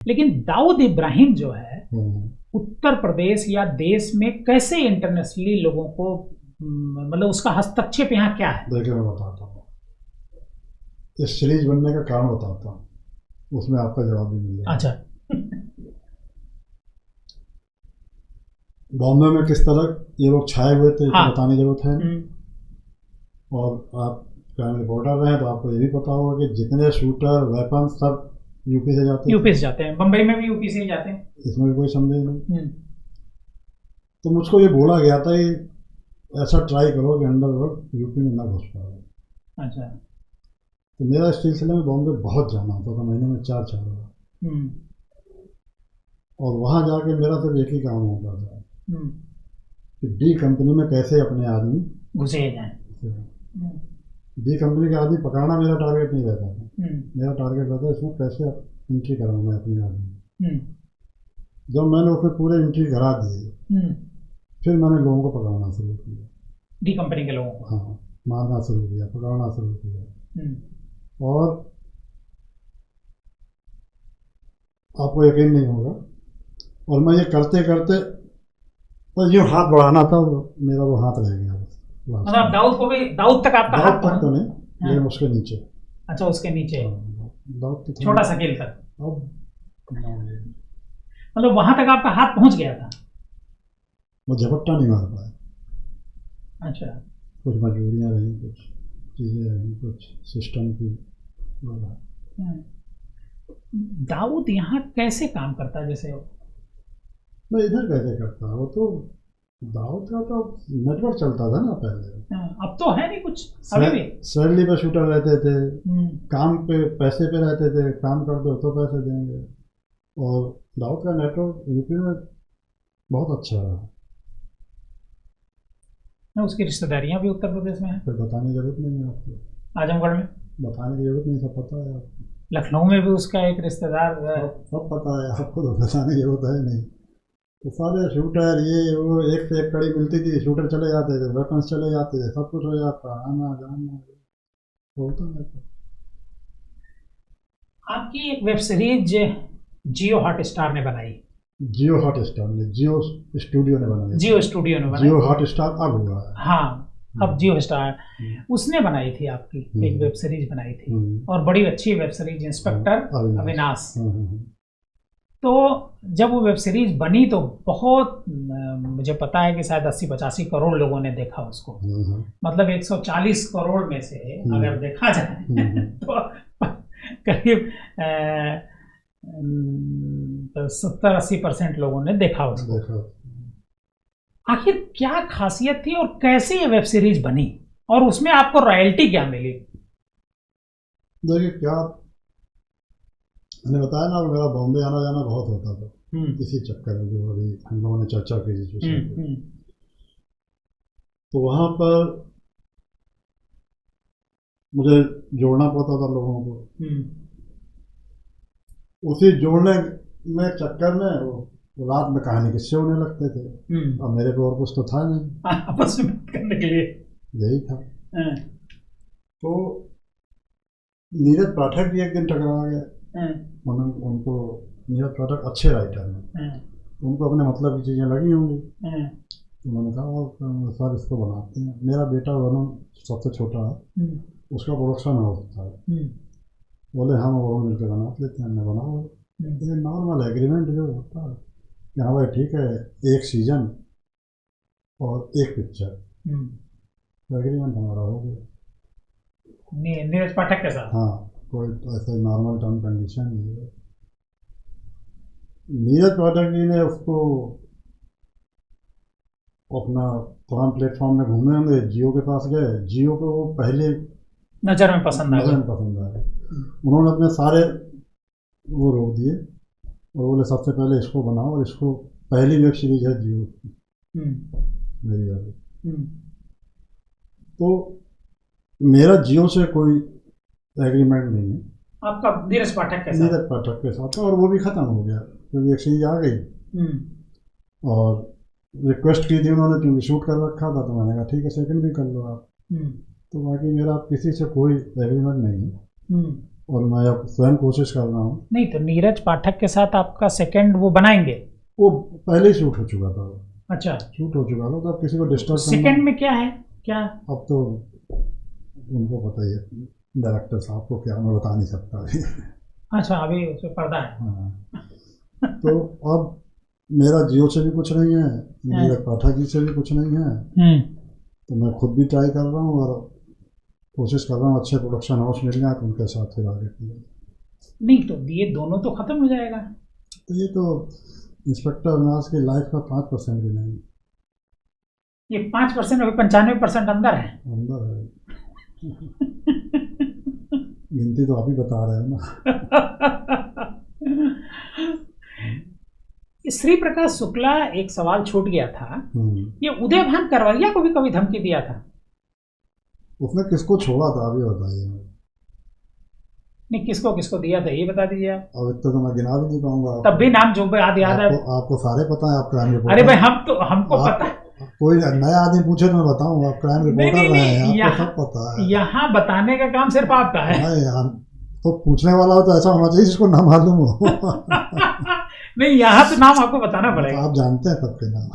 लेकिन दाऊद इब्राहिम जो है उत्तर प्रदेश या देश में कैसे इंटरनेशनली लोगों को मतलब उसका हस्तक्षेप यहाँ क्या है? देखिए मैं बताता हूँ, इस सीरीज बनने का कारण बताता हूँ, उसमें आपका जवाब भी मिल जाएगा। अच्छा। बॉम्बे में किस तरह ये लोग छाए हुए थे, हाँ। तो बताने की जरूरत है। और आप क्राइम रिपोर्टर रहे हैं तो आपको ये भी पता होगा कि जितने शूटर वेपन सब यूपी से जाते यूपी से जाते हैं, बम्बई में भी यूपी से ही जाते हैं, इसमें भी कोई संदेह नहीं। तो मुझको ये बोला गया था कि ऐसा ट्राई करो कि अंडरवर्ल्ड यूपी में ना घुस पाए। अच्छा। तो मेरा इस सिलसिले में बॉम्बे बहुत जाना होता था, महीने में 4 बार। और वहाँ जाके मेरा सिर्फ एक ही काम होता था कि डी कंपनी में कैसे अपने आदमी घुसे जाए। डी कंपनी के आदमी पकड़ना मेरा टारगेट नहीं रहता था। मेरा टारगेट रहता इसमें कैसे एंट्री कराऊंगा अपने आदमी। जब मैंने उसमें पूरे एंट्री करा दिए, फिर मैंने लोगों को पकड़ना शुरू किया, डी कंपनी के लोगों को। हाँ, मारना शुरू किया, पकड़ना शुरू किया। और आपको यकीन नहीं होगा, और मैं ये करते करते तो यूँ हाथ बढ़ाना था, मेरा वो हाथ रह गया। मतलब दाऊद को भी, दाऊद तक आपका हाथ तक तो नहीं, लेकिन उसके नीचे। अच्छा, उसके नीचे दाऊद छोटा सा खेल तक, मतलब वहां तक आपका हाथ पहुंच गया था। वो झपट्टा नहीं मार पाया। अच्छा। कुछ मजबूरियाँ रही, कुछ चीज़ें रही, कुछ सिस्टम की। दाऊद यहाँ कैसे काम करता? जैसे मैं इधर कैसे करता, वो तो दाऊद का तो नेटवर्क चलता था ना पहले। अब तो है नहीं कुछ, अभी भी सैलरी पे शूटर रहते थे, काम पे पैसे पे रहते थे, काम कर दो तो पैसे देंगे। और दाऊद का नेटवर्क यूपी में बहुत अच्छा रहा। उसकी रिश्तेदारियां भी उत्तर प्रदेश में है, फिर बताने की जरूरत नहीं है आपको। आजमगढ़ में बताने की जरूरत नहीं, सब पता है आपको। लखनऊ में भी उसका एक रिश्तेदार, सब पता है आपको, तो बताने की जरूरत है नहीं। तो सारे शूटर ये वो एक से एक कड़ी मिलती थी, शूटर चले जाते थे, वेपन्स चले जाते थे, सब कुछ हो जाता, आना जाना होता रहता। आपकी एक वेब सीरीज जियो हॉटस्टार ने बनाई, जियो हॉटस्टार ने, जियो स्टूडियो ने बनाई, जियो स्टूडियो ने बनाई, जियो हॉटस्टार अब हुआ है। हाँ, अब जियो स्टार उसने बनाई थी, आपकी एक वेब सीरीज बनाई थी, और बड़ी अच्छी वेब सीरीज, इंस्पेक्टर अविनाश। तो जब वो वेब सीरीज बनी तो बहुत, मुझे पता है कि शायद 80-85 करोड़ लोगों ने देखा उसको। मतलब 140 करोड़ में से अगर देखा जाए तो करीब 70-80% लोगों ने देखा उसको। आखिर क्या खासियत थी और कैसे ये वेब सीरीज बनी, और उसमें आपको रॉयल्टी क्या मिली? देखिए, क्या मैंने बताया ना, मेरा बॉम्बे आना जाना बहुत होता था, इसी चक्कर में जो अभी हम लोगों ने चर्चा की जिस विषय पे। तो वहाँ पर मुझे जोड़ना पड़ता था लोगों को। उसी जोड़ने में चक्कर में वो रात में कहानी किस्से होने लगते थे, और मेरे पे और कुछ तो था नहीं आपस में बात करने के लिए, यही था। तो नीरज पाठक भी एक दिन टकरा गए। उनको नीरज पाठक अच्छे राइटर हैं, उनको अपने मतलब की चीज़ें लगी होंगी। तो मैंने कहा सर इसको बनाते हैं। मेरा बेटा वरुण सबसे छोटा है, उसका प्रोडक्शन हाउस था। बोले हम वो मिलकर बना लेते हैं, हमने बनाओ। ये नॉर्मल एग्रीमेंट जो होता है कि हाँ भाई ठीक है, एक सीजन और एक पिक्चर, एग्रीमेंट हमारा हो गया नीरज पाठक के साथ। हाँ, कोई ऐसे नॉर्मल टर्म कंडीशन नहीं है। नीरज पाठक जी ने उसको अपना तमाम प्लेटफॉर्म में घूमे होंगे, जियो के पास गए, जियो को वो पहले नज़र में पसंद आया। उन्होंने अपने सारे वो रोक दिए और बोले सबसे पहले इसको बनाओ, और इसको पहली वेब सीरीज है जियो मेरी वाली। तो मेरा जियो से कोई एग्रीमेंट नहीं है, आपका नीरज पाठक के साथ। नीरज पाठक के साथ, और वो भी ख़त्म हो गया क्योंकि एक सीरीज आ गई। और रिक्वेस्ट की थी उन्होंने, क्योंकि शूट कर रखा था, तो मैंने कहा ठीक है सेकंड भी कर लो आप। तो बाकी मेरा किसी से कोई एग्रीमेंट नहीं है। और मैं अब स्वयं कोशिश कर रहा हूँ। नहीं तो नीरज पाठक के साथ आपका सेकंड वो बनाएंगे? वो पहले ही शूट हो चुका था। अच्छा, शूट हो चुका था, तो अब किसी को डिस्टर्ब सेकंड में क्या है क्या? अब तो उनको पता ही है, डायरेक्टर साहब को, क्या मैं बता नहीं सकता अभी। अच्छा, अभी उसमें पर्दा है। हाँ। तो अब मेरा जियो से भी कुछ नहीं है, नीरज पाठक जी से भी कुछ नहीं है, तो मैं खुद भी ट्राई कर रहा हूँ और कोशिश कर रहा हूँ अच्छे प्रोडक्शन हाउस मिल जाए तो उनके साथ फिर आगे किया। नहीं तो ये दोनों तो खत्म हो जाएगा। तो ये तो इंस्पेक्टर अविनाश की लाइफ का 5% भी नहीं। ये 5%, अभी 95% अंदर है। अंदर है। गिनती तो आप ही बता रहे हो ना। श्री प्रकाश शुक्ला, एक सवाल छूट गया था, ये उदय भान करवरिया को भी कभी धमकी दिया था? उसने किसको छोड़ा था अभी बताइए। नहीं, किसको किसको दिया था ये बता दीजिए आप। अब इतना तो मैं गिना भी नहीं पाऊंगा। तब भी नाम जो याद है आपको सारे पता है, आप क्राइम रिपोर्टर। अरे भाई हमको पता है। कोई नया आदमी पूछे तो मैं बताऊंगा, आप क्राइम रिपोर्टर रहे हैं, आपको सब पता है। यहाँ बताने का काम सिर्फ आपका है। तो पूछने वाला हो तो ऐसा होना चाहिए जिसको ना मालूम हो। नहीं, यहाँ तो नाम आपको बताना पड़ेगा। आप जानते हैं सबके नाम।